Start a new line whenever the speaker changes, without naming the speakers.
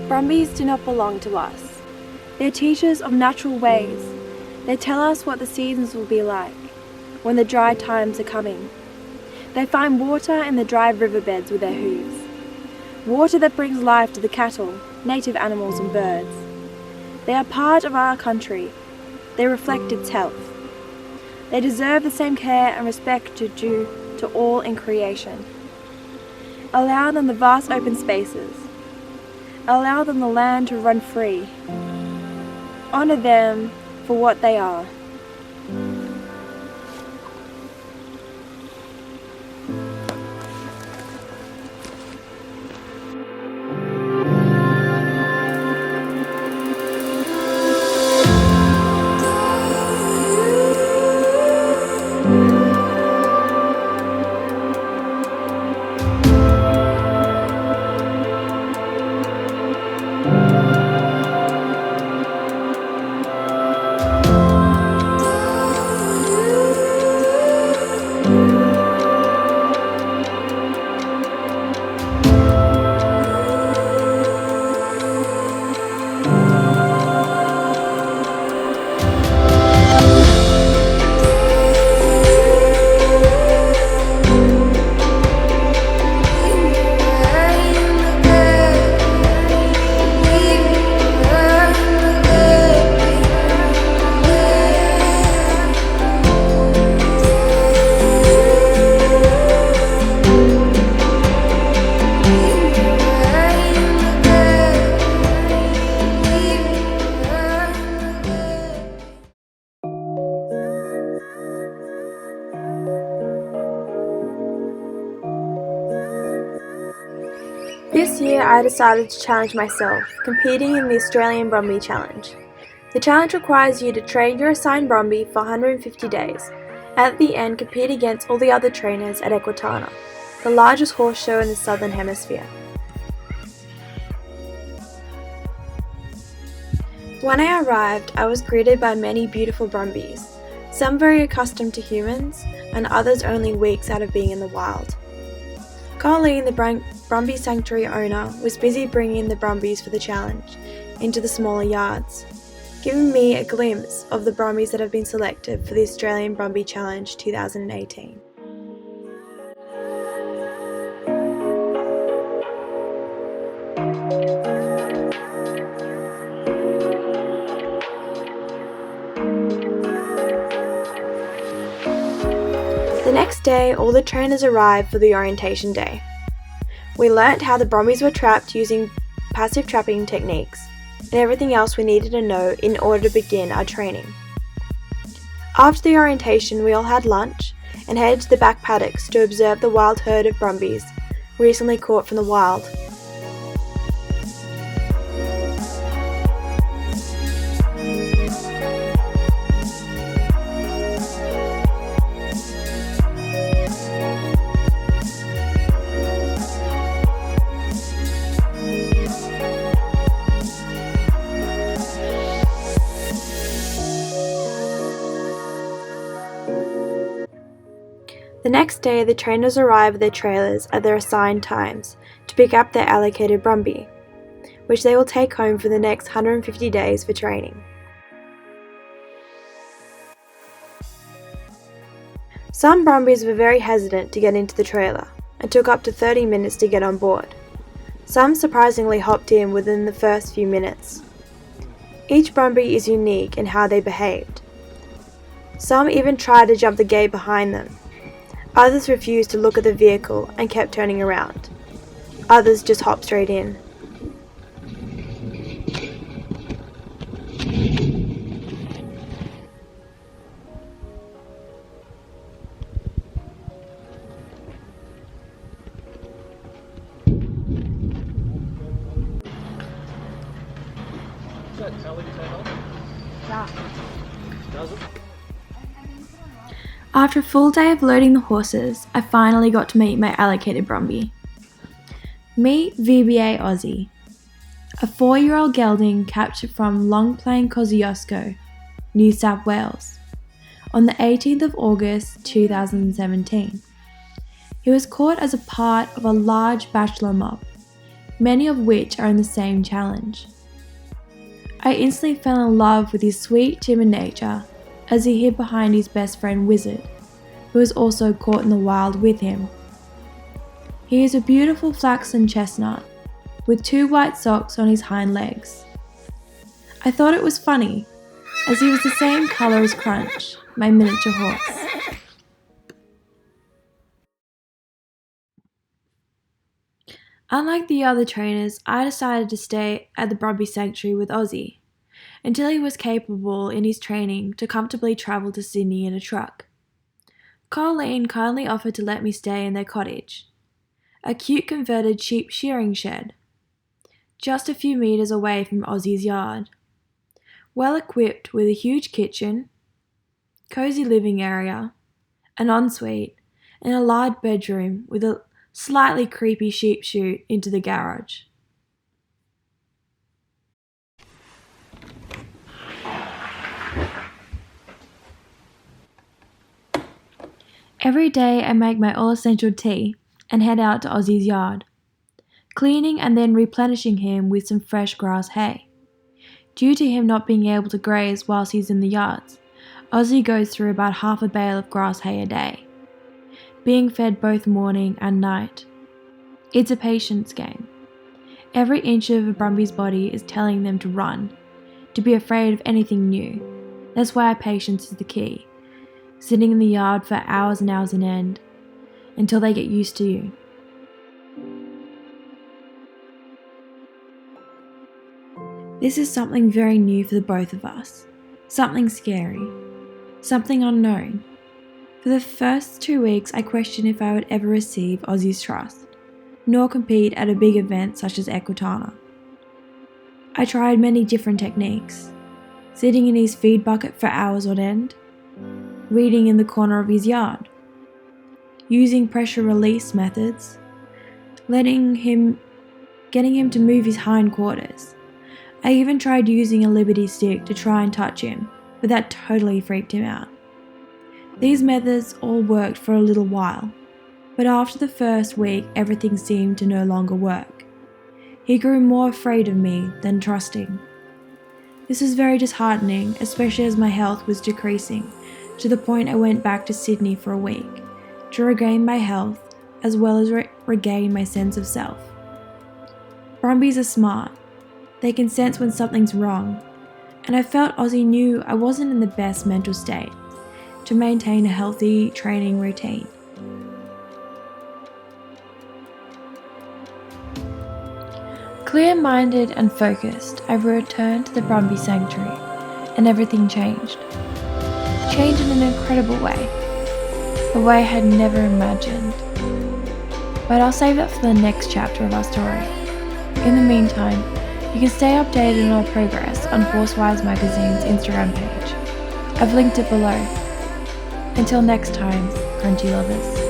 Brumbies do not belong to us. They're teachers of natural ways. They tell us what the seasons will be like when the dry times are coming. They find water in the dry riverbeds with their hooves. Water that brings life to the cattle, native animals and birds. They are part of our country. They reflect its health. They deserve the same care and respect due to all in creation. Allow them the vast open spaces. Allow them the land to run free. Honour them for what they are. This year I decided to challenge myself, competing in the Australian Brumby Challenge. The challenge requires you to train your assigned Brumby for 150 days, and at the end compete against all the other trainers at Equitana, the largest horse show in the Southern Hemisphere. When I arrived, I was greeted by many beautiful Brumbies, some very accustomed to humans, and others only weeks out of being in the wild. Colleen, the Brumby Sanctuary owner, was busy bringing the Brumbies for the challenge into the smaller yards, giving me a glimpse of the Brumbies that have been selected for the Australian Brumby Challenge 2018. The next day, all the trainers arrived for the orientation day. We learnt how the Brumbies were trapped using passive trapping techniques and everything else we needed to know in order to begin our training. After the orientation, we all had lunch and headed to the back paddocks to observe the wild herd of Brumbies recently caught from the wild. The next day, the trainers arrive with their trailers at their assigned times to pick up their allocated Brumby, which they will take home for the next 150 days for training. Some Brumbies were very hesitant to get into the trailer and took up to 30 minutes to get on board. Some surprisingly hopped in within the first few minutes. Each Brumby is unique in how they behaved. Some even tried to jump the gate behind them. Others refused to look at the vehicle and kept turning around. Others just hopped straight in.
Does that tell you turn on?
Yeah.
Does it?
After a full day of loading the horses, I finally got to meet my allocated Brumby. Meet VBA Aussie. a 4-year-old gelding captured from Long Plain Kosciuszko, New South Wales, on the 18th of August 2017. He was caught as a part of a large bachelor mob, many of which are in the same challenge. I instantly fell in love with his sweet, timid nature as he hid behind his best friend Wizard, who was also caught in the wild with him. He is a beautiful flaxen chestnut, with 2 white socks on his hind legs. I thought it was funny, as he was the same colour as Crunch, my miniature horse. Unlike the other trainers, I decided to stay at the Brumby Sanctuary with Aussie, until he was capable in his training to comfortably travel to Sydney in a truck. Colleen kindly offered to let me stay in their cottage, a cute converted sheep shearing shed, just a few metres away from Aussie's yard. Well equipped with a huge kitchen, cosy living area, an ensuite, and a large bedroom with a slightly creepy sheep chute into the garage. Every day I make my all-essential tea and head out to Aussie's yard, cleaning and then replenishing him with some fresh grass hay. Due to him not being able to graze whilst he's in the yards, Aussie goes through about half a bale of grass hay a day, being fed both morning and night. It's a patience game. Every inch of a Brumby's body is telling them to run, to be afraid of anything new. That's why patience is the key. Sitting in the yard for hours and hours on end, until they get used to you. This is something very new for the both of us. Something scary. Something unknown. For the first 2 weeks I questioned if I would ever receive Aussie's trust, nor compete at a big event such as Equitana. I tried many different techniques, sitting in his feed bucket for hours on end, reading in the corner of his yard, using pressure release methods, getting him to move his hindquarters. I even tried using a liberty stick to try and touch him, but that totally freaked him out. These methods all worked for a little while, but after the first week everything seemed to no longer work. He grew more afraid of me than trusting. This was very disheartening, especially as my health was decreasing, to the point I went back to Sydney for a week, to regain my health as well as regain my sense of self. Brumbies are smart. They can sense when something's wrong, and I felt Aussie knew I wasn't in the best mental state to maintain a healthy training routine. Clear-minded and focused, I returned to the Brumby Sanctuary, and everything changed. Changed in an incredible way, a way I had never imagined. But I'll save that for the next chapter of our story. In the meantime, you can stay updated on our progress on Horsewise Magazine's Instagram page. I've linked it below. Until next time, crunchy lovers.